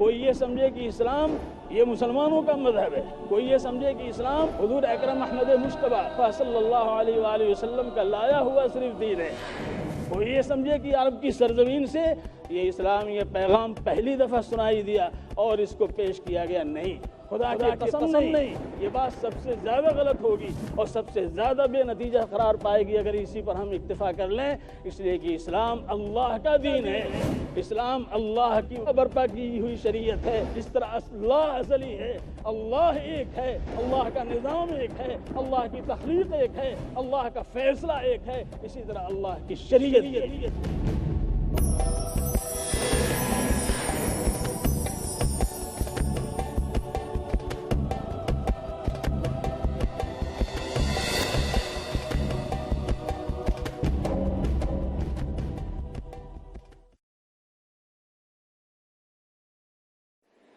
کوئی یہ سمجھے کہ اسلام یہ مسلمانوں کا مذہب ہے، کوئی یہ سمجھے کہ اسلام حضور اکرم احمد مصطفیٰ صلی اللہ علیہ وآلہ وسلم کا لایا ہوا صرف دین ہے، کوئی یہ سمجھے کہ عرب کی سرزمین سے یہ اسلام یہ پیغام پہلی دفعہ سنائی دیا اور اس کو پیش کیا گیا، نہیں، خدا کی قسم نہیں، یہ بات سب سے زیادہ غلط ہوگی اور سب سے زیادہ بے نتیجہ قرار پائے گی اگر اسی پر ہم اکتفا کر لیں، اس لیے کہ اسلام اللہ کا دین ہے، اسلام اللہ کی برپا کی ہوئی شریعت ہے، جس طرح اللہ ازلی ہے، اللہ ایک ہے، اللہ کا نظام ایک ہے، اللہ کی تخلیق ایک ہے، اللہ کا فیصلہ ایک ہے، اسی طرح اللہ کی شریعت ہے۔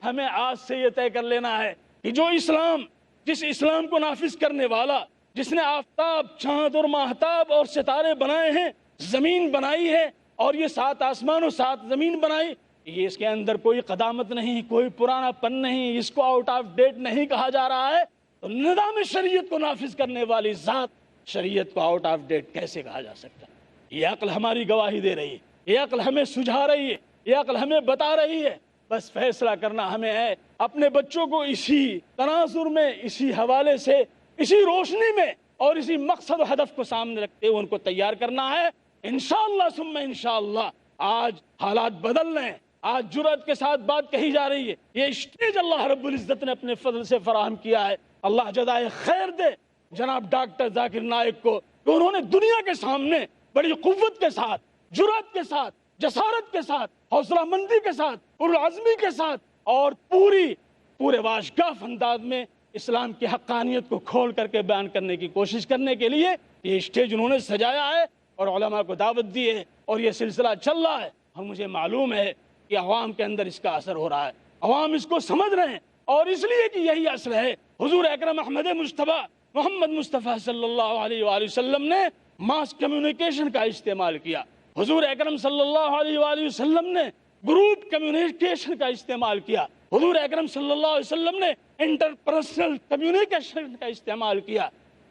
ہمیں آج سے یہ طے کر لینا ہے کہ جو اسلام، جس اسلام کو نافذ کرنے والا، جس نے آفتاب، چاند اور ماہتاب اور ستارے بنائے ہیں، زمین بنائی ہے اور یہ 7 آسمان اور 7 زمین بنائی، یہ اس کے اندر کوئی قدامت نہیں، کوئی پرانا پن نہیں، اس کو آؤٹ آف ڈیٹ نہیں کہا جا رہا ہے، تو نظام شریعت کو نافذ کرنے والی ذات شریعت کو آؤٹ آف ڈیٹ کیسے کہا جا سکتا ہے؟ یہ عقل ہماری گواہی دے رہی ہے، یہ عقل ہمیں سجھا رہی ہے، یہ عقل ہمیں بتا رہی ہے، بس فیصلہ کرنا ہمیں ہے، اپنے بچوں کو اسی تناظر میں، اسی حوالے سے، اسی روشنی میں اور اسی مقصد و ہدف کو سامنے رکھتے ہوئے ان کو تیار کرنا ہے۔ انشاءاللہ ثم انشاءاللہ آج حالات بدل رہے ہیں، آج جرأت کے ساتھ بات کہی جا رہی ہے، یہ اسٹیج اللہ رب العزت نے اپنے فضل سے فراہم کیا ہے، اللہ جزائے خیر دے جناب ڈاکٹر ذاکر نائک کو کہ انہوں نے دنیا کے سامنے بڑی قوت کے ساتھ، جرأت کے ساتھ، جسارت کے ساتھ، حوصلہ مندی کے ساتھ، پرعزمی کے ساتھ اور پورے واشگاف انداز میں اسلام کی حقانیت کو کھول کر کے بیان کرنے کی کوشش کرنے کے لیے یہ اسٹیج انہوں نے سجایا ہے اور علماء کو دعوت دی ہے اور یہ سلسلہ چل رہا ہے، اور مجھے معلوم ہے کہ عوام کے اندر اس کا اثر ہو رہا ہے، عوام اس کو سمجھ رہے ہیں، اور اس لیے کہ یہی اصل ہے۔ حضور اکرم احمد مصطفیٰ محمد مصطفیٰ صلی اللہ علیہ وآلہ وسلم نے ماس کمیونیکیشن کا استعمال کیا، حضور اکرم صلی اللہ علیہ وآلہ وسلم نے گروپ کمیونیکیشن کا استعمال کیا، حضور اکرم صلی اللہ علیہ وسلم نے انٹرپرسنل کمیونیکیشن کا استعمال کیا۔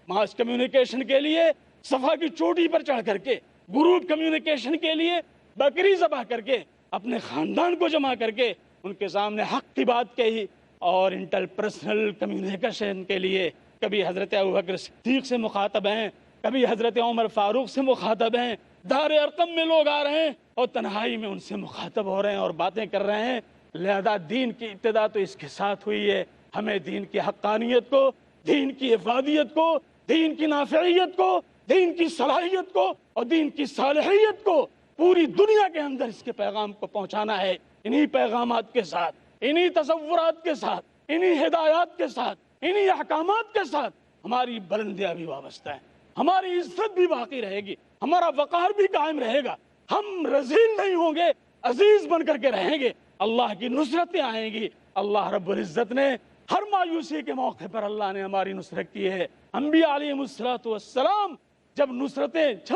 ماس کمیونیکیشن کے لیے صفا کی چوٹی پر چڑھ کر کے، گروپ کمیونیکیشن کے لیے بکری ذبح کر کے، اپنے خاندان کو جمع کر کے ان کے سامنے حق کی بات کہی، اور انٹرپرسنل کمیونیکیشن کے لیے کبھی حضرت ابوبکر صدیق سے مخاطب ہیں، کبھی حضرت عمر فاروق سے مخاطب ہیں، دار ارقم میں لوگ آ رہے ہیں اور تنہائی میں ان سے مخاطب ہو رہے ہیں اور باتیں کر رہے ہیں، لہذا دین کی ابتدا تو اس کے ساتھ ہوئی ہے۔ ہمیں دین کی حقانیت کو، دین کی افادیت کو، دین کی نافعیت کو، دین کی صلاحیت کو اور دین کی صالحیت کو پوری دنیا کے اندر اس کے پیغام کو پہنچانا ہے۔ انہی پیغامات کے ساتھ، انہی تصورات کے ساتھ، انہی ہدایات کے ساتھ، انہی احکامات کے ساتھ ہماری بلندیاں بھی وابستہ ہیں، ہماری عزت بھی باقی رہے گی، ہمارا وقار بھی قائم رہے گا، ہم رذیل نہیں ہوں گے، عزیز بن کر کے رہیں گے، اللہ کی نصرتیں آئیں گی۔ اللہ رب العزت نے ہر مایوسی کے موقع پر اللہ نے ہماری نصرت کی ہے۔ انبیاء علیہ السلام جب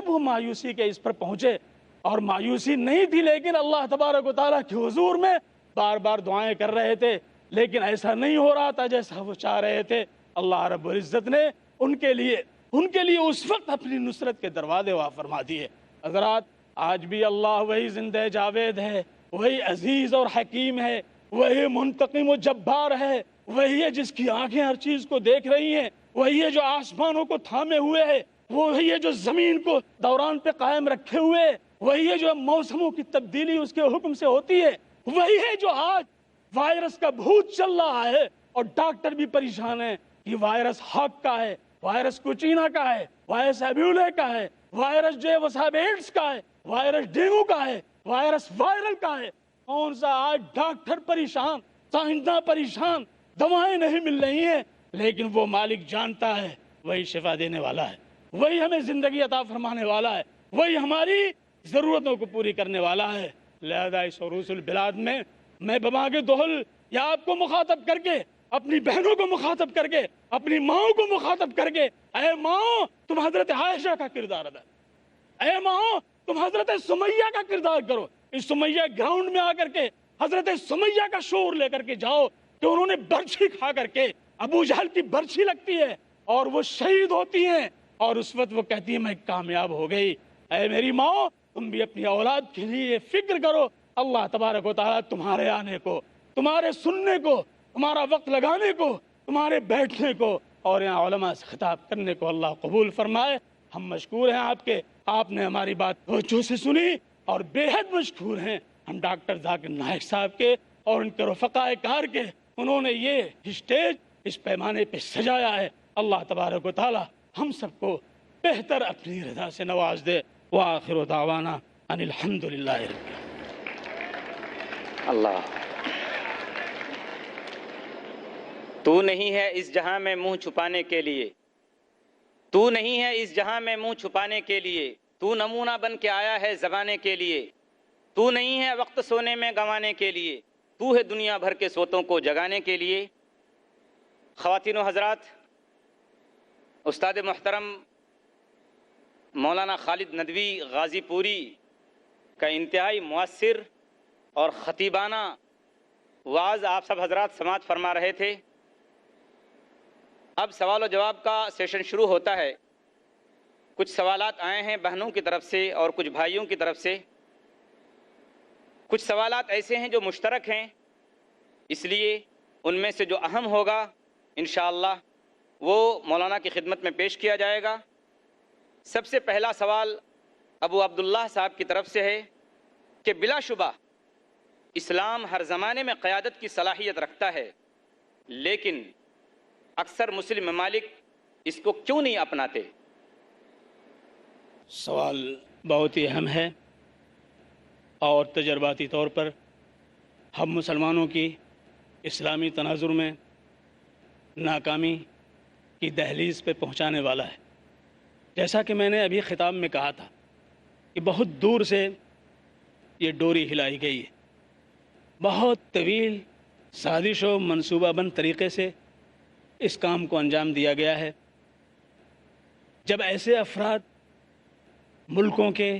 وہ مایوسی کے اس پر پہنچے، اور مایوسی نہیں تھی لیکن اللہ تبارک و تعالیٰ کے حضور میں بار بار دعائیں کر رہے تھے، لیکن ایسا نہیں ہو رہا تھا جیسا وہ چاہ رہے تھے، اللہ رب العزت نے ان کے لیے اس وقت اپنی نصرت کے دروازے وہاں فرما دیے۔ حضرات، آج بھی اللہ وہی زندہ جاوید ہے، وہی عزیز اور حکیم ہے، وہی منتقم و جبار ہے، وہی ہے جس کی آنکھیں ہر چیز کو دیکھ رہی ہیں، وہی ہے جو آسمانوں کو تھامے ہوئے ہے، وہی ہے جو زمین کو دوران پہ قائم رکھے ہوئے ہے، وہی ہے جو موسموں کی تبدیلی اس کے حکم سے ہوتی ہے، وہی ہے جو آج وائرس کا بھوت چل رہا ہے اور ڈاکٹر بھی پریشان ہیں کہ وائرس ہاک کا ہے، وائرس کوچینا کا ہے، وائرس ایبیولے کا ہے، وائرس جو ہے وسائب ایڈز کا ہے، وائرس ڈینگو کا ہے، وائرس وائرل کا ہے۔ کون سا؟ آج ڈاکٹر پریشان، سائنسداں پریشان، دوائیں نہیں مل رہی ہیں، لیکن وہ مالک جانتا ہے، وہی شفا دینے والا ہے، وہی ہمیں زندگی عطا فرمانے والا ہے، وہی ہماری ضرورتوں کو پوری کرنے والا ہے۔ لہذا اس عروس البلاد میں بمانگ دہل یا آپ کو مخاطب کر کے، اپنی بہنوں کو مخاطب کر کے، اپنی ماں کو مخاطب کر کے، اے ماں تم حضرت عائشہ کا کردار ادا کرو، اے ماں تم حضرت سمیہ کا کردار کرو۔ اس سمیہ گراؤنڈ میں آ کر کے حضرت سمیہ کا شور لے کر کے جاؤ کہ انہوں نے برچھی کھا کر کے، ابو جہل کی برچھی لگتی ہے اور وہ شہید ہوتی ہیں، اور اس وقت وہ کہتی ہے میں کامیاب ہو گئی۔ اے میری ماں، تم بھی اپنی اولاد کے لیے فکر کرو۔ اللہ تبارک و تعالیٰ تمہارے آنے کو، تمہارے سننے کو، تمہارا وقت لگانے کو، تمہارے بیٹھنے کو اور یہاں علماء سے خطاب کرنے کو اللہ قبول فرمائے۔ ہم مشکور ہیں آپ کے، آپ نے ہماری بات توجہ سے سنی، اور بے حد مشکور ہیں ہم ڈاکٹر ذاکر نائک صاحب کے اور ان کے رفقائے کار کے، انہوں نے یہ اسٹیج اس پیمانے پہ سجایا ہے۔ اللہ تبارک و تعالی ہم سب کو بہتر اپنی رضا سے نواز دے۔ وآخر دعوانا ان الحمدللہ رب اللہ۔ تو نہیں ہے اس جہاں میں منہ چھپانے کے لیے، تو نہیں ہے اس جہاں میں منہ چھپانے کے لیے، تو نمونہ بن کے آیا ہے زمانے کے لیے، تو نہیں ہے وقت سونے میں گنوانے کے لیے، تو ہے دنیا بھر کے سوتوں کو جگانے کے لیے۔ خواتین و حضرات، استاد محترم مولانا خالد ندوی غازی پوری کا انتہائی مؤثر اور خطیبانہ وعظ آپ سب حضرات سماعت فرما رہے تھے۔ اب سوال و جواب کا سیشن شروع ہوتا ہے۔ کچھ سوالات آئے ہیں بہنوں کی طرف سے اور کچھ بھائیوں کی طرف سے۔ کچھ سوالات ایسے ہیں جو مشترک ہیں، اس لیے ان میں سے جو اہم ہوگا انشاءاللہ وہ مولانا کی خدمت میں پیش کیا جائے گا۔ سب سے پہلا سوال ابو عبداللہ صاحب کی طرف سے ہے کہ بلا شبہ اسلام ہر زمانے میں قیادت کی صلاحیت رکھتا ہے، لیکن اکثر مسلم ممالک اس کو کیوں نہیں اپناتے؟ سوال بہت ہی اہم ہے، اور تجرباتی طور پر ہم مسلمانوں کی اسلامی تناظر میں ناکامی کی دہلیز پہ پہنچانے والا ہے۔ جیسا کہ میں نے ابھی خطاب میں کہا تھا کہ بہت دور سے یہ ڈوری ہلائی گئی ہے، بہت طویل سازش و منصوبہ بند طریقے سے اس کام کو انجام دیا گیا ہے۔ جب ایسے افراد ملکوں کے،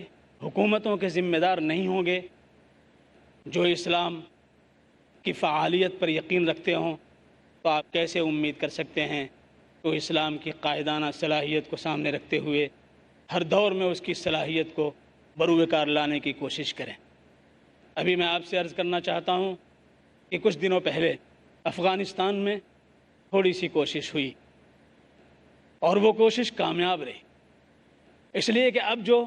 حکومتوں کے ذمہ دار نہیں ہوں گے جو اسلام کی فعالیت پر یقین رکھتے ہوں، تو آپ کیسے امید کر سکتے ہیں کہ اسلام کی قائدانہ صلاحیت کو سامنے رکھتے ہوئے ہر دور میں اس کی صلاحیت کو بروئے کار لانے کی کوشش کریں۔ ابھی میں آپ سے عرض کرنا چاہتا ہوں کہ کچھ دنوں پہلے افغانستان میں تھوڑی سی کوشش ہوئی، اور وہ کوشش کامیاب رہی، اس لیے کہ اب جو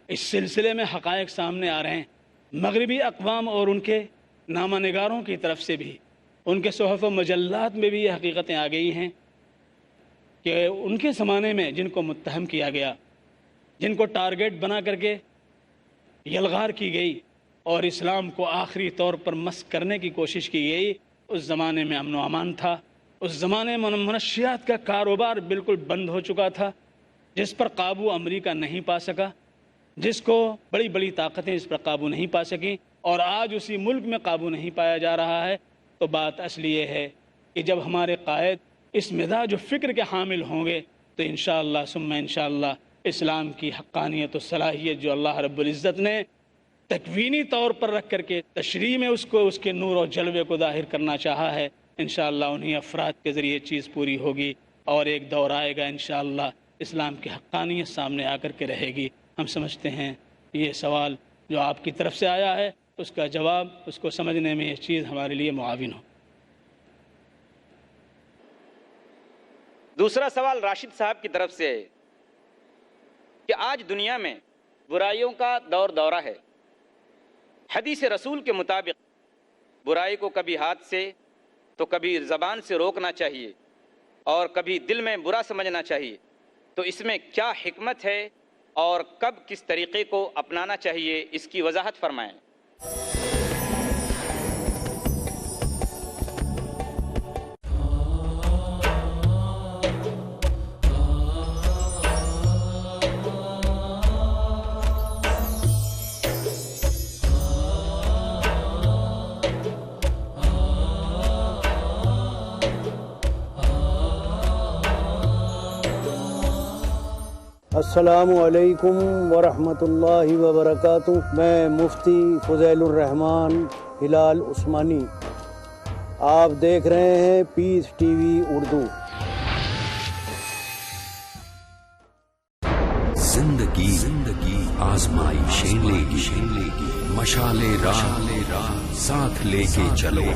اس سلسلے میں حقائق سامنے آ رہے ہیں، مغربی اقوام اور ان کے نامہ نگاروں کی طرف سے بھی، ان کے صحف و مجلات میں بھی یہ حقیقتیں آ گئی ہیں کہ ان کے زمانے میں جن کو متہم کیا گیا، جن کو ٹارگیٹ بنا کر کے یلغار کی گئی اور اسلام کو آخری طور پر مسخ کرنے کی کوشش کی گئی، اس زمانے میں امن و امان تھا، اس زمانے میں منشیات کا کاروبار بالکل بند ہو چکا تھا، جس پر قابو امریکہ نہیں پا سکا، جس کو بڑی بڑی طاقتیں اس پر قابو نہیں پا سکیں، اور آج اسی ملک میں قابو نہیں پایا جا رہا ہے۔ تو بات اصل یہ ہے کہ جب ہمارے قائد اس مزاج و فکر کے حامل ہوں گے تو انشاءاللہ ثم انشاءاللہ اسلام کی حقانیت و صلاحیت جو اللہ رب العزت نے تکوینی طور پر رکھ کر کے تشریح میں اس کو، اس کے نور و جلوے کو ظاہر کرنا چاہا ہے، انشاءاللہ انہی افراد کے ذریعے چیز پوری ہوگی، اور ایک دور آئے گا انشاءاللہ اسلام کی حقانیت سامنے آ کر کے رہے گی۔ ہم سمجھتے ہیں یہ سوال جو آپ کی طرف سے آیا ہے، اس کا جواب، اس کو سمجھنے میں یہ چیز ہمارے لیے معاون ہو۔ دوسرا سوال راشد صاحب کی طرف سے ہے کہ آج دنیا میں برائیوں کا دور دورہ ہے۔ حدیث رسول کے مطابق برائی کو کبھی ہاتھ سے تو کبھی زبان سے روکنا چاہیے اور کبھی دل میں برا سمجھنا چاہیے، تو اس میں کیا حکمت ہے اور کب کس طریقے کو اپنانا چاہیے، اس کی وضاحت فرمائیں۔ السلام علیکم ورحمۃ اللہ وبرکاتہ. میں مفتی فضیل الرحمان ہلال عثمانی. آپ دیکھ رہے ہیں پیس ٹی وی اردو. زندگی آزمائشیں لے گی مشعل راہ ساتھ لے کے چلو.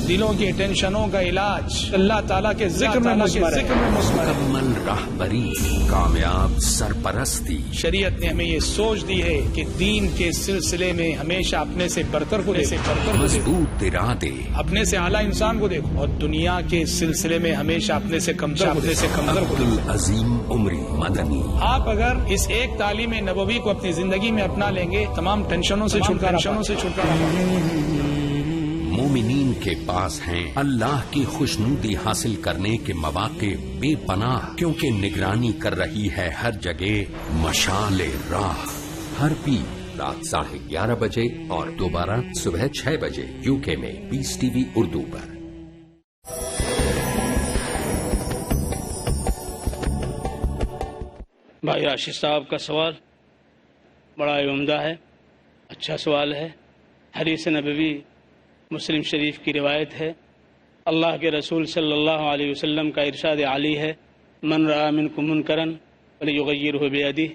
دلوں کی ٹینشنوں کا علاج اللہ تعالیٰ کے ذکر میں مکمل راہبری کامیاب سرپرستی. شریعت نے ہمیں یہ سوچ دی ہے کہ دین کے سلسلے میں ہمیشہ اپنے سے برتر کو دیکھو، مضبوط ارادے، اپنے سے اعلیٰ انسان کو دیکھو، اور دنیا کے سلسلے میں ہمیشہ اپنے سے کمتر کو دیکھو. عظیم عمری مدنی. آپ اگر اس ایک تعلیم نبوی کو اپنی زندگی میں اپنا لیں گے تمام ٹینشنوں سے چھٹکارا. مومنین کے پاس ہیں اللہ کی خوشنودی حاصل کرنے کے مواقع بے پناہ، کیونکہ نگرانی کر رہی ہے ہر جگہ مشعل راہ. ہر پیر رات 11:30 بجے اور دوبارہ صبح 6 بجے UK میں پیس ٹی وی اردو پر. بھائی راشد صاحب کا سوال بڑا عمدہ ہے، اچھا سوال ہے. حدیث نبوی مسلم شریف کی روایت ہے. اللہ کے رسول صلی اللہ علیہ وسلم کا ارشاد عالی ہے، من رأى منکم منکرا فلیغیرہ بیدہ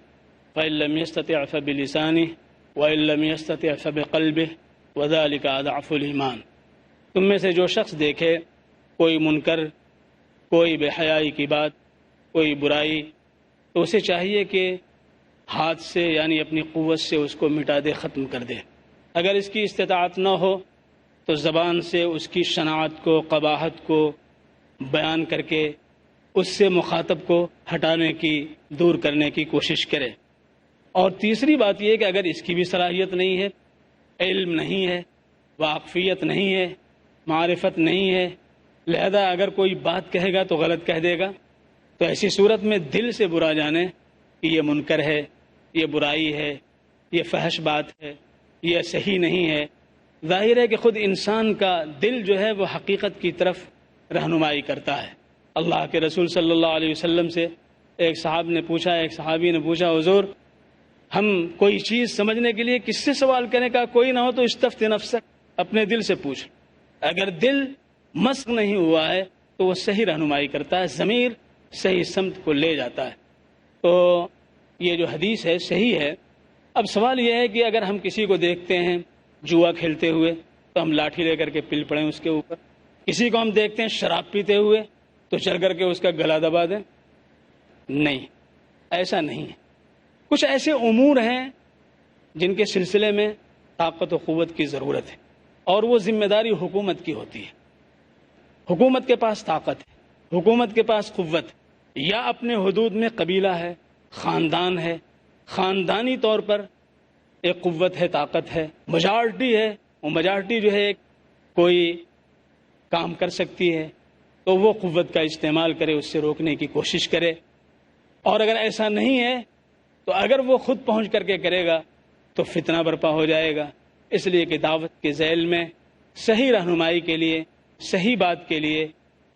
فإن لم یستطع فبلسانہ وإن لم یستطع فبقلبہ وذلک اضعف الایمان. تم میں سے جو شخص دیکھے کوئی منکر، کوئی بے حیائی کی بات، کوئی برائی، تو اسے چاہیے کہ ہاتھ سے یعنی اپنی قوت سے اس کو مٹا دے، ختم کر دے. اگر اس کی استطاعت نہ ہو تو زبان سے اس کی شناعت کو، قباحت کو بیان کر کے اس سے مخاطب کو ہٹانے کی، دور کرنے کی کوشش کرے. اور تیسری بات یہ کہ اگر اس کی بھی صلاحیت نہیں ہے، علم نہیں ہے، واقفیت نہیں ہے، معرفت نہیں ہے، لہذا اگر کوئی بات کہے گا تو غلط کہہ دے گا، تو ایسی صورت میں دل سے برا جانے کہ یہ منکر ہے، یہ برائی ہے، یہ فحش بات ہے، یہ صحیح نہیں ہے. ظاہر ہے کہ خود انسان کا دل جو ہے وہ حقیقت کی طرف رہنمائی کرتا ہے. اللہ کے رسول صلی اللہ علیہ وسلم سے ایک صحابی نے پوچھا حضور ہم کوئی چیز سمجھنے کے لیے کس سے سوال کرنے کا؟ کوئی نہ ہو تو استفت نفسک، اپنے دل سے پوچھ. اگر دل مسق نہیں ہوا ہے تو وہ صحیح رہنمائی کرتا ہے، ضمیر صحیح سمت کو لے جاتا ہے. تو یہ جو حدیث ہے صحیح ہے. اب سوال یہ ہے کہ اگر ہم کسی کو دیکھتے ہیں جوا کھیلتے ہوئے تو ہم لاٹھی لے کر کے پل پڑیں اس کے اوپر. کسی کو ہم دیکھتے ہیں شراب پیتے ہوئے تو چل کر کے اس کا گلا دبا دیں. نہیں، ایسا نہیں ہے. کچھ ایسے امور ہیں جن کے سلسلے میں طاقت و قوت کی ضرورت ہے، اور وہ ذمہ داری حکومت کی ہوتی ہے. حکومت کے پاس طاقت ہے، حکومت کے پاس قوت ہے، یا اپنے حدود میں قبیلہ ہے، خاندان ہے، خاندانی طور پر ایک قوت ہے، طاقت ہے. میجارٹی ہے، وہ میجارٹی جو ہے کوئی کام کر سکتی ہے تو وہ قوت کا استعمال کرے، اس سے روکنے کی کوشش کرے. اور اگر ایسا نہیں ہے تو اگر وہ خود پہنچ کر کے کرے گا تو فتنہ برپا ہو جائے گا. اس لیے کہ دعوت کے ذیل میں صحیح رہنمائی کے لیے، صحیح بات کے لیے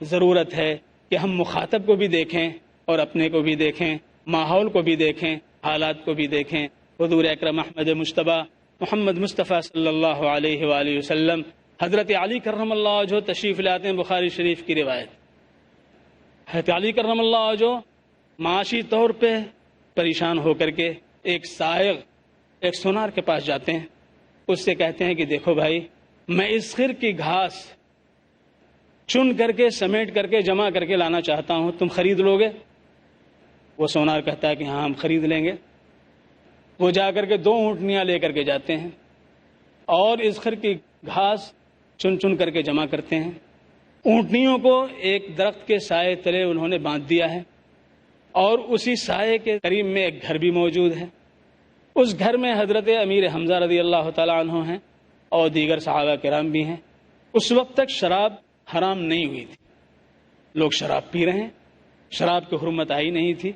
ضرورت ہے کہ ہم مخاطب کو بھی دیکھیں اور اپنے کو بھی دیکھیں، ماحول کو بھی دیکھیں، حالات کو بھی دیکھیں. حضور اکرم احمد مجتبی محمد مصطفیٰ صلی اللہ علیہ وآلہ وسلم حضرت علی کرم اللہ وجہہ تشریف لاتے ہیں. بخاری شریف کی روایت، حضرت علی کرم اللہ وجہہ معاشی طور پہ پریشان ہو کر کے ایک سائغ، ایک سونار کے پاس جاتے ہیں. اس سے کہتے ہیں کہ دیکھو بھائی، میں اس خر کی گھاس چن کر کے، سمیٹ کر کے، جمع کر کے لانا چاہتا ہوں، تم خرید لو گے؟ وہ سونار کہتا ہے کہ ہاں ہم خرید لیں گے. وہ جا کر کے 2 اونٹنیاں لے کر کے جاتے ہیں اور اس خر کی گھاس چن چن کر کے جمع کرتے ہیں. اونٹنیوں کو ایک درخت کے سائے تلے انہوں نے باندھ دیا ہے، اور اسی سائے کے قریب میں ایک گھر بھی موجود ہے. اس گھر میں حضرت امیر حمزہ رضی اللہ تعالیٰ عنہ ہیں اور دیگر صحابہ کرام بھی ہیں. اس وقت تک شراب حرام نہیں ہوئی تھی، لوگ شراب پی رہے ہیں، شراب کی حرمت آئی نہیں تھی،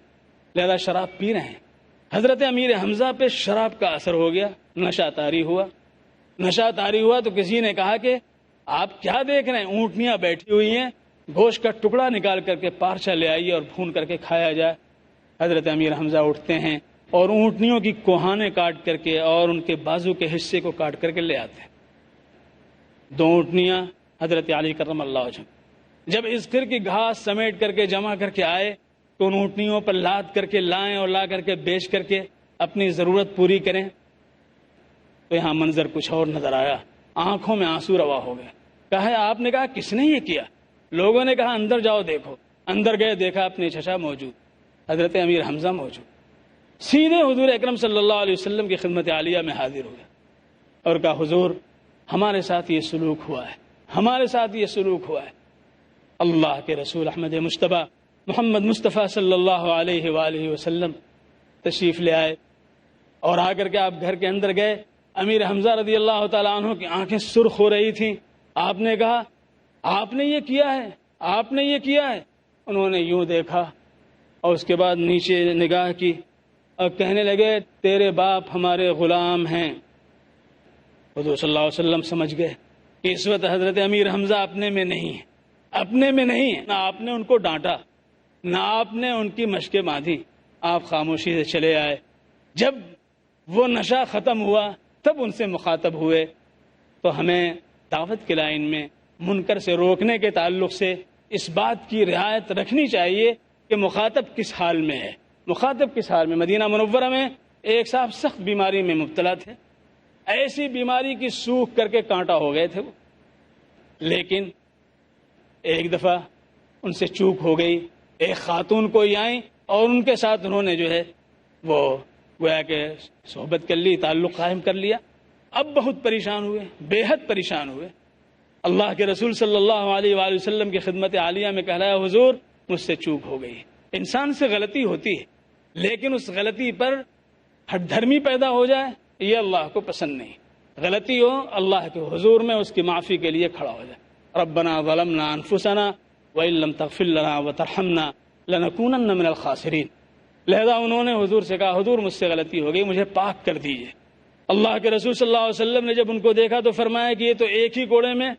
لہذا شراب پی رہے ہیں. حضرت امیر حمزہ پہ شراب کا اثر ہو گیا، نشہ طاری ہوا. نشہ طاری ہوا تو کسی نے کہا کہ آپ کیا دیکھ رہے ہیں، اونٹنیاں بیٹھی ہوئی ہیں، گوشت کا ٹکڑا نکال کر کے پارچہ لے آئیے اور بھون کر کے کھایا جائے. حضرت امیر حمزہ اٹھتے ہیں اور اونٹنیوں کی کوہانے کاٹ کر کے اور ان کے بازو کے حصے کو کاٹ کر کے لے آتے ہیں. 2 اونٹنیاں حضرت علی کرم اللہ وجہ جب اسکر کی گھاس سمیٹ کر کے جمع کر کے آئے تو ان اونٹنیوں پر لاد کر کے لائیں اور لا کر کے بیچ کر کے اپنی ضرورت پوری کریں. تو یہاں منظر کچھ اور نظر آیا، آنکھوں میں آنسو روا ہو گئے. کہا آپ نے کہا کس نے یہ کیا؟ لوگوں نے کہا اندر جاؤ دیکھو. اندر گئے، دیکھا اپنے چچا موجود، حضرت امیر حمزہ موجود. سیدھے حضور اکرم صلی اللہ علیہ وسلم کی خدمت عالیہ میں حاضر ہو گیا اور کہا حضور ہمارے ساتھ یہ سلوک ہوا ہے، ہمارے ساتھ یہ سلوک ہوا ہے. اللہ کے رسول احمد مجتبیٰ محمد مصطفیٰ صلی اللہ علیہ وآلہ وسلم تشریف لے آئے اور آ کر کے آپ گھر کے اندر گئے. امیر حمزہ رضی اللہ تعالیٰ عنہ کی آنکھیں سرخ ہو رہی تھیں. آپ نے کہا آپ نے یہ کیا ہے، آپ نے یہ کیا ہے. انہوں نے یوں دیکھا اور اس کے بعد نیچے نگاہ کی اور کہنے لگے تیرے باپ ہمارے غلام ہیں. حضور صلی اللہ علیہ وسلم سمجھ گئے کہ اس وقت حضرت امیر حمزہ اپنے میں نہیں ہے، اپنے میں نہیں ہے. نہ آپ نے ان کو ڈانٹا، نہ آپ نے ان کی مشقیں باندھی، آپ خاموشی سے چلے آئے. جب وہ نشہ ختم ہوا تب ان سے مخاطب ہوئے. تو ہمیں دعوت کی لائن میں منکر سے روکنے کے تعلق سے اس بات کی رعایت رکھنی چاہیے کہ مخاطب کس حال میں ہے. مخاطب کس حال میں؟ مدینہ منورہ میں ایک صاحب سخت بیماری میں مبتلا تھے، ایسی بیماری کی سوکھ کر کے کانٹا ہو گئے تھے وہ. لیکن ایک دفعہ ان سے چوک ہو گئی، ایک خاتون کوئی آئیں اور ان کے ساتھ انہوں نے جو ہے وہ گویا کہ صحبت کر لی، تعلق قائم کر لیا. اب بہت پریشان ہوئے، بے حد پریشان ہوئے. اللہ کے رسول صلی اللہ علیہ وآلہ وسلم کی خدمت عالیہ میں کہلایا حضور مجھ سے چوک ہو گئی. انسان سے غلطی ہوتی ہے لیکن اس غلطی پر ہٹ دھرمی پیدا ہو جائے یہ اللہ کو پسند نہیں. غلطی ہو اللہ کے حضور میں اس کی معافی کے لیے کھڑا ہو جائے. ربنا ظلمنا انفسنا وان لم تغفر لنا وترحمنا لنکونن من الخاسرین. لہذا انہوں نے حضور سے کہا حضور مجھ سے غلطی ہو گئی، مجھے پاک کر دیجئے. اللہ کے رسول صلی اللہ علیہ وسلم نے جب ان کو دیکھا تو فرمایا کہ یہ تو ایک ہی کوڑے میں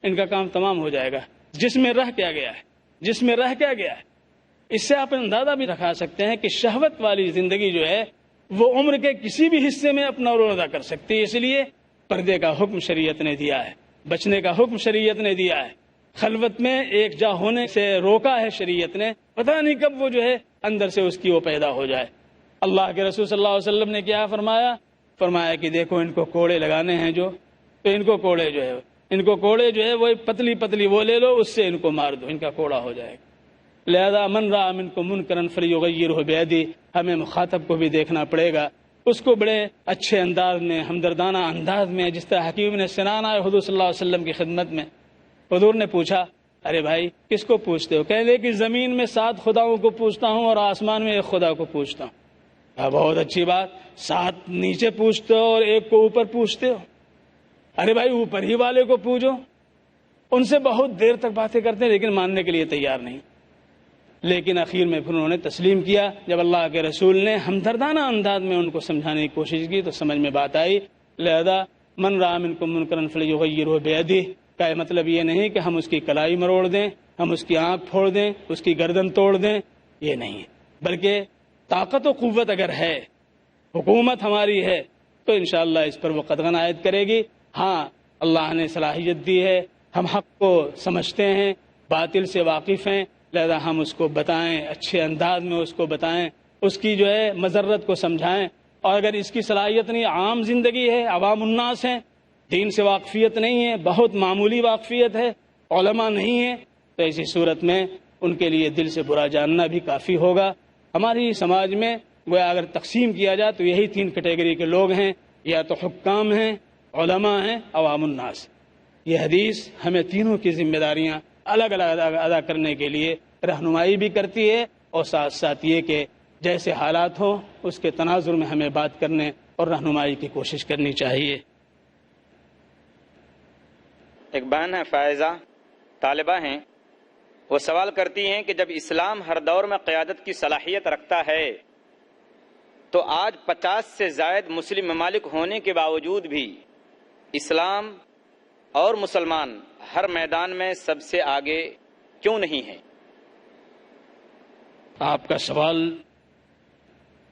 ان کا کام تمام ہو جائے گا. جس میں رہ کیا گیا ہے، جس میں رہ کیا گیا ہے. اس سے آپ اندازہ بھی رکھا سکتے ہیں کہ شہوت والی زندگی جو ہے وہ عمر کے کسی بھی حصے میں اپنا رول ادا کر سکتی ہے. اس لیے پردے کا حکم شریعت نے دیا ہے، بچنے کا حکم شریعت نے دیا ہے، خلوت میں ایک جا ہونے سے روکا ہے شریعت نے. پتہ نہیں کب وہ جو ہے اندر سے اس کی وہ پیدا ہو جائے. اللہ کے رسول صلی اللہ علیہ وسلم نے کیا فرمایا؟ فرمایا کہ دیکھو ان کو کوڑے لگانے ہیں جو، تو ان کو کوڑے جو ہے وہ پتلی پتلی وہ لے لو، اس سے ان کو مار دو، ان کا کوڑا ہو جائے گا. لہذا من رأى منکم منکرا فلیغیرہ بیدہ، ہمیں مخاطب کو بھی دیکھنا پڑے گا، اس کو بڑے اچھے انداز میں، ہمدردانہ انداز میں. جس طرح حکیم بن سنان آئے حضور صلی اللہ علیہ وسلم کی خدمت میں. حضور نے پوچھا ارے بھائی کس کو پوچھتے ہو؟ کہنے لگے کہ زمین میں 7 خداؤں کو پوچھتا ہوں اور آسمان میں 1 خدا کو پوچھتا ہوں. بہت اچھی بات، 7 نیچے پوچھتے ہو اور 1 کو اوپر پوچھتے ہو. ارے بھائی اوپر ہی والے کو پوچھو. ان سے بہت دیر تک باتیں کرتے ہیں لیکن ماننے کے لیے تیار نہیں. لیکن اخیر میں پھر انہوں نے تسلیم کیا. جب اللہ کے رسول نے ہمدردانہ انداز میں ان کو سمجھانے کی کوشش کی تو سمجھ میں بات آئی. لہذا من رأى منکم منکرا فلیغیرہ بیدہ کا مطلب یہ نہیں کہ ہم اس کی کلائی مروڑ دیں، ہم اس کی آنکھ پھوڑ دیں، اس کی گردن توڑ دیں، یہ نہیں ہے. بلکہ طاقت و قوت اگر ہے، حکومت ہماری ہے تو انشاءاللہ اس پر وہ قدغن عائد کرے گی. ہاں اللہ نے صلاحیت دی ہے، ہم حق کو سمجھتے ہیں، باطل سے واقف ہیں، لہذا ہم اس کو بتائیں، اچھے انداز میں اس کو بتائیں، اس کی جو ہے مضرت کو سمجھائیں. اور اگر اس کی صلاحیت نہیں، عام زندگی ہے، عوام الناس ہیں، دین سے واقفیت نہیں ہے، بہت معمولی واقفیت ہے، علماء نہیں ہیں، تو ایسی صورت میں ان کے لیے دل سے برا جاننا بھی کافی ہوگا. ہماری سماج میں گویا اگر تقسیم کیا جائے تو یہی 3 کیٹیگری کے لوگ ہیں، یا تو حکام ہیں، علماء ہیں، عوام الناس. یہ حدیث ہمیں تینوں کی ذمہ داریاں الگ الگ ادا کرنے کے لیے رہنمائی بھی کرتی ہے، اور ساتھ ساتھ یہ کہ جیسے حالات ہوں اس کے تناظر میں ہمیں بات کرنے اور رہنمائی کی کوشش کرنی چاہیے. ایک بہن ہے فائزہ، طالبہ ہیں، وہ سوال کرتی ہیں کہ جب اسلام ہر دور میں قیادت کی صلاحیت رکھتا ہے تو آج 50 سے زائد مسلم ممالک ہونے کے باوجود بھی اسلام اور مسلمان ہر میدان میں سب سے آگے کیوں نہیں ہیں؟ آپ کا سوال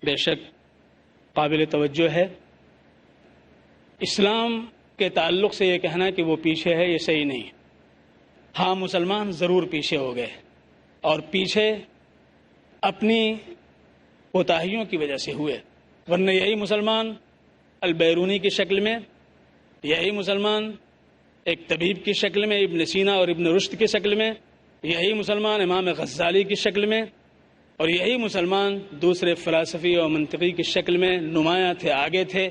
بے شک قابل توجہ ہے. اسلام کے تعلق سے یہ کہنا کہ وہ پیچھے ہے یہ صحیح نہیں. ہاں مسلمان ضرور پیچھے ہو گئے، اور پیچھے اپنی کوتاہیوں کی وجہ سے ہوئے، ورنہ یہی مسلمان البیرونی کی شکل میں، یہی مسلمان ایک طبیب کی شکل میں ابن سینا اور ابن رشد کی شکل میں، یہی مسلمان امام غزالی کی شکل میں، اور یہی مسلمان دوسرے فلسفی اور منطقی کی شکل میں نمایاں تھے، آگے تھے،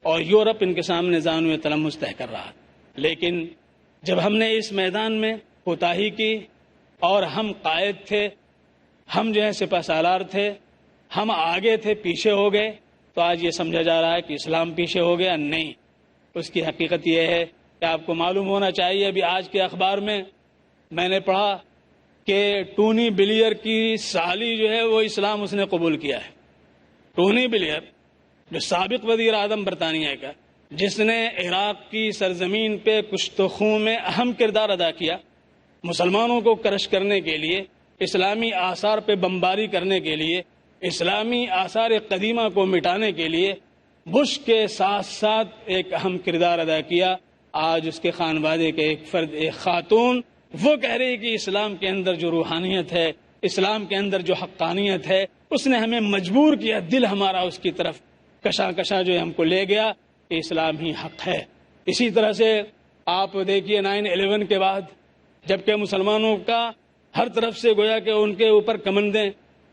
اور یورپ ان کے سامنے زانو تلمس طے کر رہا. لیکن جب ہم نے اس میدان میں کوتاہی کی اور ہم قائد تھے، ہم جو ہے سپہ سالار تھے، ہم آگے تھے، پیچھے ہو گئے، تو آج یہ سمجھا جا رہا ہے کہ اسلام پیچھے ہو گیا. نہیں، اس کی حقیقت یہ ہے کہ آپ کو معلوم ہونا چاہیے. ابھی آج کے اخبار میں نے پڑھا کہ ٹونی بلیئر کی سالی جو ہے وہ اسلام اس نے قبول کیا ہے. ٹونی بلیئر جو سابق وزیر اعظم برطانیہ کا، جس نے عراق کی سرزمین پہ کشت و خون میں اہم کردار ادا کیا، مسلمانوں کو کرش کرنے کے لیے، اسلامی آثار پہ بمباری کرنے کے لیے، اسلامی آثار قدیمہ کو مٹانے کے لیے بش کے ساتھ ساتھ ایک اہم کردار ادا کیا. آج اس کے خانوادے کے ایک فرد، ایک خاتون، وہ کہہ رہی کہ اسلام کے اندر جو روحانیت ہے، اسلام کے اندر جو حقانیت ہے، اس نے ہمیں مجبور کیا، دل ہمارا اس کی طرف کشا جو ہم کو لے گیا کہ اسلام ہی حق ہے. اسی طرح سے آپ دیکھیے 9/11 کے بعد جبکہ مسلمانوں کا ہر طرف سے گویا کہ ان کے اوپر کمندیں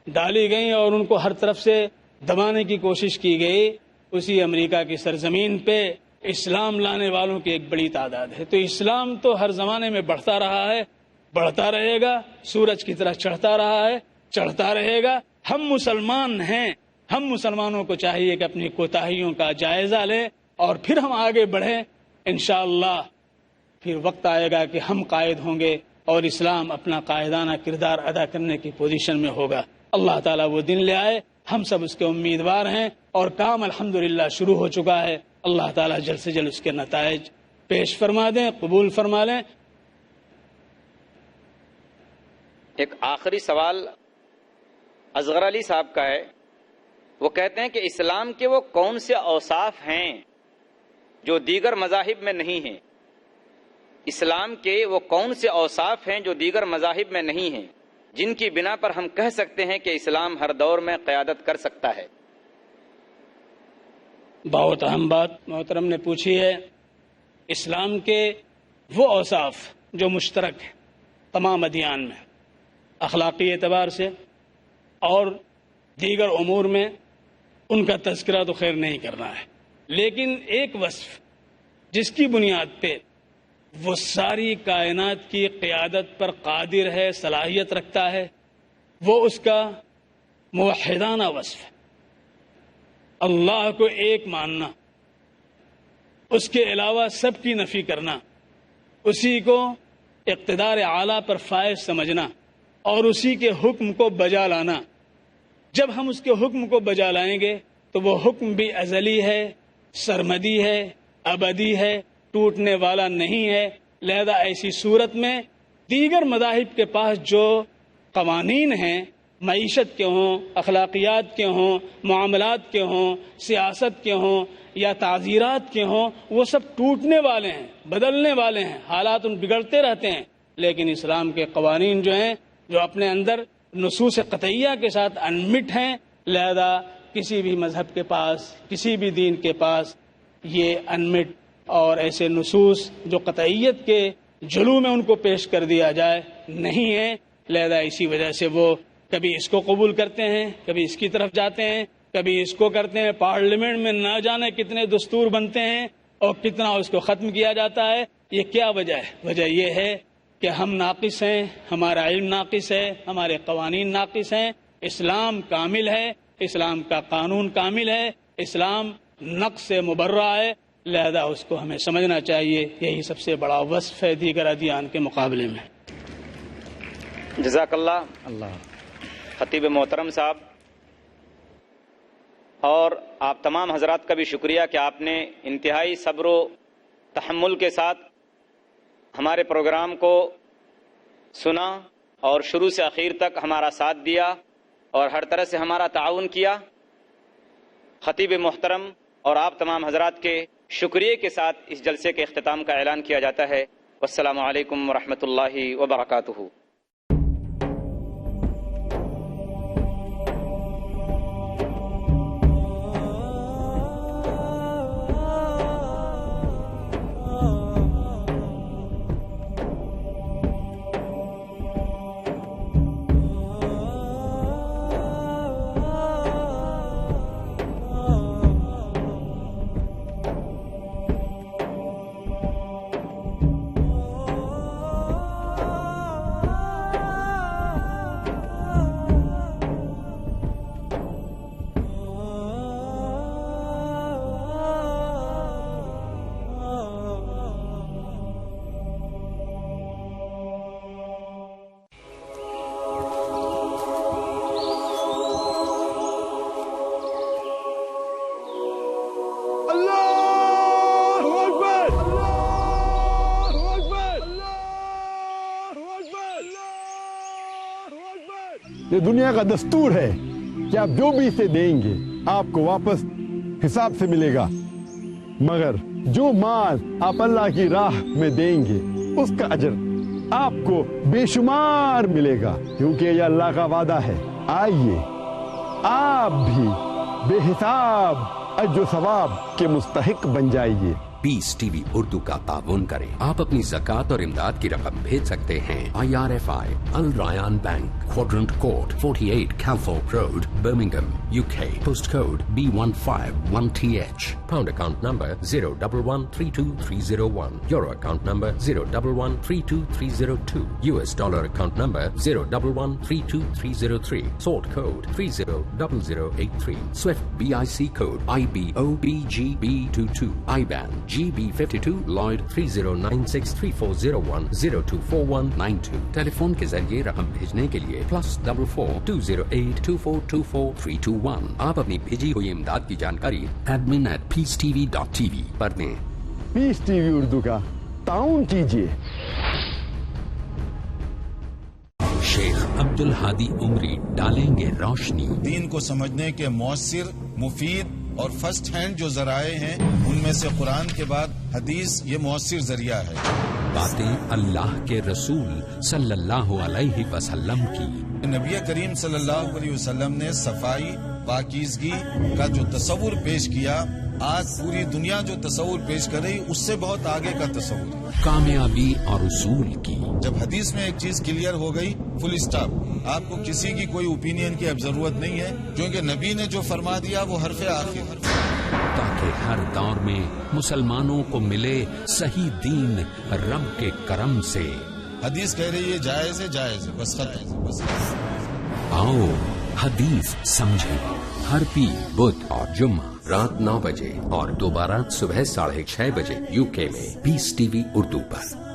ڈالی گئیں اور ان کو ہر طرف سے دبانے کی کوشش کی گئی، اسی امریکہ کی سرزمین پہ اسلام لانے والوں کی ایک بڑی تعداد ہے. تو اسلام تو ہر زمانے میں بڑھتا رہا ہے، بڑھتا رہے گا، سورج کی طرح چڑھتا رہا ہے، چڑھتا رہے گا. ہم مسلمان ہیں، ہم مسلمانوں کو چاہیے کہ اپنی کوتاہیوں کا جائزہ لیں اور پھر ہم آگے بڑھیں. انشاءاللہ پھر وقت آئے گا کہ ہم قائد ہوں گے اور اسلام اپنا قائدانہ کردار ادا کرنے کی پوزیشن میں ہوگا. اللہ تعالیٰ وہ دن لے آئے، ہم سب اس کے امیدوار ہیں، اور کام الحمدللہ شروع ہو چکا ہے. اللہ تعالیٰ جلد سے جلد اس کے نتائج پیش فرما دیں، قبول فرما لیں. ایک آخری سوال اصغر علی صاحب کا ہے. وہ کہتے ہیں کہ اسلام کے وہ کون سے اوصاف ہیں جو دیگر مذاہب میں نہیں ہیں؟ اسلام کے وہ کون سے اوصاف ہیں جو دیگر مذاہب میں نہیں ہیں، جن کی بنا پر ہم کہہ سکتے ہیں کہ اسلام ہر دور میں قیادت کر سکتا ہے؟ بہت اہم بات محترم نے پوچھی ہے. اسلام کے وہ اوصاف جو مشترک ہیں تمام ادیان میں، اخلاقی اعتبار سے اور دیگر امور میں، ان کا تذکرہ تو خیر نہیں کرنا ہے، لیکن ایک وصف جس کی بنیاد پہ وہ ساری کائنات کی قیادت پر قادر ہے، صلاحیت رکھتا ہے، وہ اس کا موحدانہ وصف ہے. اللہ کو ایک ماننا، اس کے علاوہ سب کی نفی کرنا، اسی کو اقتدار اعلیٰ پر فائز سمجھنا اور اسی کے حکم کو بجا لانا. جب ہم اس کے حکم کو بجا لائیں گے تو وہ حکم بھی ازلی ہے، سرمدی ہے، ابدی ہے، ٹوٹنے والا نہیں ہے. لہذا ایسی صورت میں دیگر مذاہب کے پاس جو قوانین ہیں، معیشت کے ہوں، اخلاقیات کے ہوں، معاملات کے ہوں، سیاست کے ہوں یا تعزیرات کے ہوں، وہ سب ٹوٹنے والے ہیں، بدلنے والے ہیں، حالات ان بگڑتے رہتے ہیں. لیکن اسلام کے قوانین جو ہیں، جو اپنے اندر نصوص قطعیہ کے ساتھ انمٹ ہیں، لہذا کسی بھی مذہب کے پاس، کسی بھی دین کے پاس یہ انمٹ اور ایسے نصوص جو قطعیت کے جلو میں ان کو پیش کر دیا جائے نہیں ہے. لہذا اسی وجہ سے وہ کبھی اس کو قبول کرتے ہیں، کبھی اس کی طرف جاتے ہیں، کبھی اس کو کرتے ہیں. پارلیمنٹ میں نہ جانے کتنے دستور بنتے ہیں اور کتنا اس کو ختم کیا جاتا ہے. یہ کیا وجہ ہے؟ وجہ یہ ہے کہ ہم ناقص ہیں، ہمارا علم ناقص ہے، ہمارے قوانین ناقص ہیں. اسلام کامل ہے، اسلام کا قانون کامل ہے، اسلام نقص سے مبرہ ہے. لہذا اس کو ہمیں سمجھنا چاہیے. یہی سب سے بڑا وصف ہے دیگر ادیان کے مقابلے میں. جزاک اللہ خطیب محترم صاحب، اور آپ تمام حضرات کا بھی شکریہ کہ آپ نے انتہائی صبر و تحمل کے ساتھ ہمارے پروگرام کو سنا اور شروع سے آخر تک ہمارا ساتھ دیا اور ہر طرح سے ہمارا تعاون کیا. خطیب محترم اور آپ تمام حضرات کے شکریہ کے ساتھ اس جلسے کے اختتام کا اعلان کیا جاتا ہے۔ والسلام علیکم ورحمۃ اللہ وبرکاتہ۔ یہ دنیا کا دستور ہے کہ آپ جو بھی اسے دیں گے آپ کو واپس حساب سے ملے گا، مگر جو مال آپ اللہ کی راہ میں دیں گے اس کا اجر آپ کو بے شمار ملے گا، کیونکہ یہ اللہ کا وعدہ ہے۔ آئیے آپ بھی بے حساب اجر و ثواب کے مستحق بن جائیے۔ پیس ٹی وی اردو کا تعاون کریں۔ آپ اپنی زکوٰۃ اور امداد کی رقم بھیج سکتے ہیں IRFI Al Rayan bank, Quadrant court 48 Calthorpe road, Birmingham, UK، post code B151TH، pound account number 011323301، euro account number 011323302، US dollar account number 011323303، sort code 300083، swift BIC code IBOBGB22، IBAN GB52 Lloyd 30963401024192۔ Telephone کے ذریعے رقم بھیجنے کے لیے +44 208 2424 آپ اپنی بھیجی ہوئی امداد کی جانکاری admin@peacetv.tv پر دیں۔ پیس ٹی وی اردو کا تعاون کیجیے۔ شیخ عبد الہادی عمری ڈالیں گے روشنی۔ دین کو سمجھنے کے مؤثر، مفید اور فرسٹ ہینڈ جو ذرائع ہیں ان میں سے قرآن کے بعد حدیث یہ مؤثر ذریعہ ہے۔ باتیں اللہ کے رسول صلی اللہ علیہ وسلم کی۔ نبی کریم صلی اللہ علیہ وسلم نے صفائی، پاکیزگی کا جو تصور پیش کیا، آج پوری دنیا جو تصور پیش کر رہی اس سے بہت آگے کا تصور۔ کامیابی اور اصول کی۔ جب حدیث میں ایک چیز کلیئر ہو گئی، فل اسٹاپ، آپ کو کسی کی کوئی اوپینین کی اب ضرورت نہیں ہے، کیونکہ نبی نے جو فرما دیا وہ حرف آخر، تاکہ ہر دور میں مسلمانوں کو ملے صحیح دین رب کے کرم سے۔ حدیث کہہ رہی ہے جائز ہے، جائز ہے، بس ختم۔ آؤ حدیث سمجھیں، ہر پیر، بدھ اور جمعہ رات 9 بجے اور دوبارہ صبح 6:30 بجے UK میں پیس ٹی وی اردو پر۔